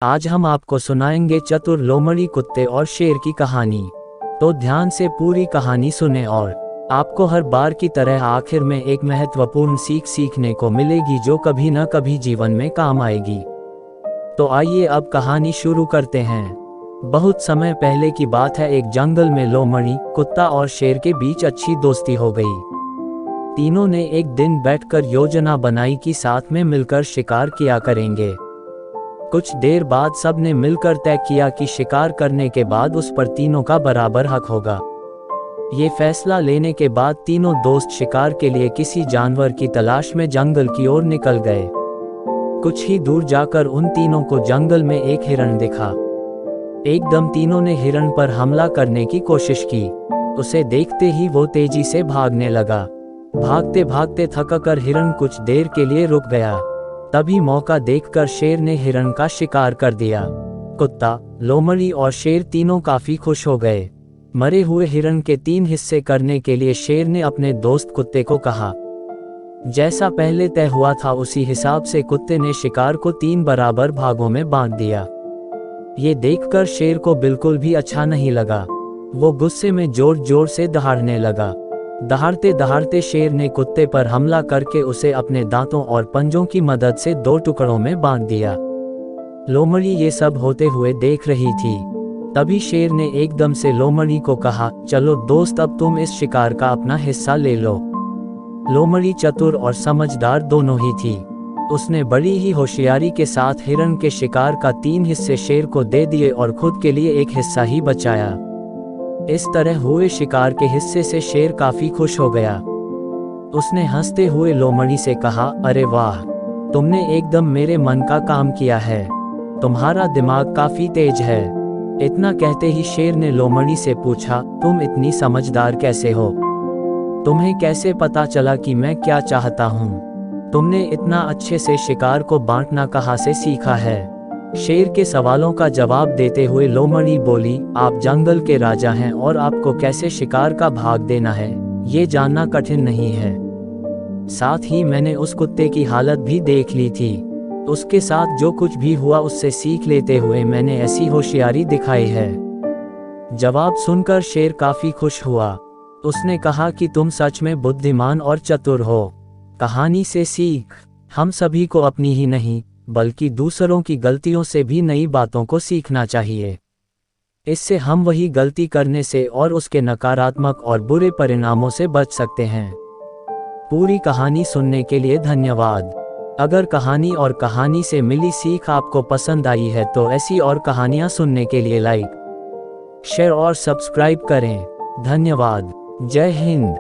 आज हम आपको सुनाएंगे चतुर लोमड़ी कुत्ते और शेर की कहानी। तो ध्यान से पूरी कहानी सुने और आपको हर बार की तरह आखिर में एक महत्वपूर्ण सीख सीखने को मिलेगी जो कभी न कभी जीवन में काम आएगी। तो आइए अब कहानी शुरू करते हैं। बहुत समय पहले की बात है, एक जंगल में लोमड़ी कुत्ता और शेर के बीच अच्छी दोस्ती हो गई। तीनों ने एक दिन बैठकर योजना बनाई कि साथ में मिलकर शिकार किया करेंगे। कुछ देर बाद सब ने मिलकर तय किया कि शिकार करने के बाद उस पर तीनों का बराबर हक होगा। ये फैसला लेने के बाद तीनों दोस्त शिकार के लिए किसी जानवर की तलाश में जंगल की ओर निकल गए। कुछ ही दूर जाकर उन तीनों को जंगल में एक हिरण दिखा। एकदम तीनों ने हिरण पर हमला करने की कोशिश की। उसे देखते ही वो तेजी से भागने लगा। भागते भागते थककर हिरण कुछ देर के लिए रुक गया। तभी मौका देखकर शेर ने हिरण का शिकार कर दिया। कुत्ता, लोमड़ी और शेर तीनों काफी खुश हो गए। मरे हुए हिरण के 3 हिस्से करने के लिए शेर ने अपने दोस्त कुत्ते को कहा। जैसा पहले तय हुआ था उसी हिसाब से कुत्ते ने शिकार को 3 बराबर भागों में बांट दिया। ये देखकर शेर को बिल्कुल भी अच्छा नहीं लगा। वो गुस्से में जोर जोर से दहाड़ने लगा। दहाड़ते दहाड़ते शेर ने कुत्ते पर हमला करके उसे अपने दांतों और पंजों की मदद से 2 टुकड़ों में बांट दिया। लोमड़ी ये सब होते हुए देख रही थी। तभी शेर ने एकदम से लोमड़ी को कहा, चलो दोस्त, अब तुम इस शिकार का अपना हिस्सा ले लो। लोमड़ी चतुर और समझदार दोनों ही थी। उसने बड़ी ही होशियारी के साथ हिरण के शिकार का 3 हिस्से शेर को दे दिए और खुद के लिए एक हिस्सा ही बचाया। इस तरह हुए शिकार के हिस्से से शेर काफी खुश हो गया। उसने हंसते हुए लोमड़ी से कहा, अरे वाह, तुमने एकदम मेरे मन का काम किया है। तुम्हारा दिमाग काफी तेज है। इतना कहते ही शेर ने लोमड़ी से पूछा, तुम इतनी समझदार कैसे हो? तुम्हें कैसे पता चला कि मैं क्या चाहता हूँ? तुमने इतना अच्छे से शिकार को बांटना कहाँ से सीखा है? शेर के सवालों का जवाब देते हुए लोमड़ी बोली, आप जंगल के राजा हैं और आपको कैसे शिकार का भाग देना है ये जानना कठिन नहीं है। साथ ही मैंने उस कुत्ते की हालत भी देख ली थी। उसके साथ जो कुछ भी हुआ उससे सीख लेते हुए मैंने ऐसी होशियारी दिखाई है। जवाब सुनकर शेर काफी खुश हुआ। उसने कहा कि तुम सच में बुद्धिमान और चतुर हो। कहानी से सीख, हम सभी को अपनी ही नहीं बल्कि दूसरों की गलतियों से भी नई बातों को सीखना चाहिए। इससे हम वही गलती करने से और उसके नकारात्मक और बुरे परिणामों से बच सकते हैं। पूरी कहानी सुनने के लिए धन्यवाद। अगर कहानी और कहानी से मिली सीख आपको पसंद आई है तो ऐसी और कहानियां सुनने के लिए लाइक, शेयर और सब्सक्राइब करें। धन्यवाद। जय हिंद।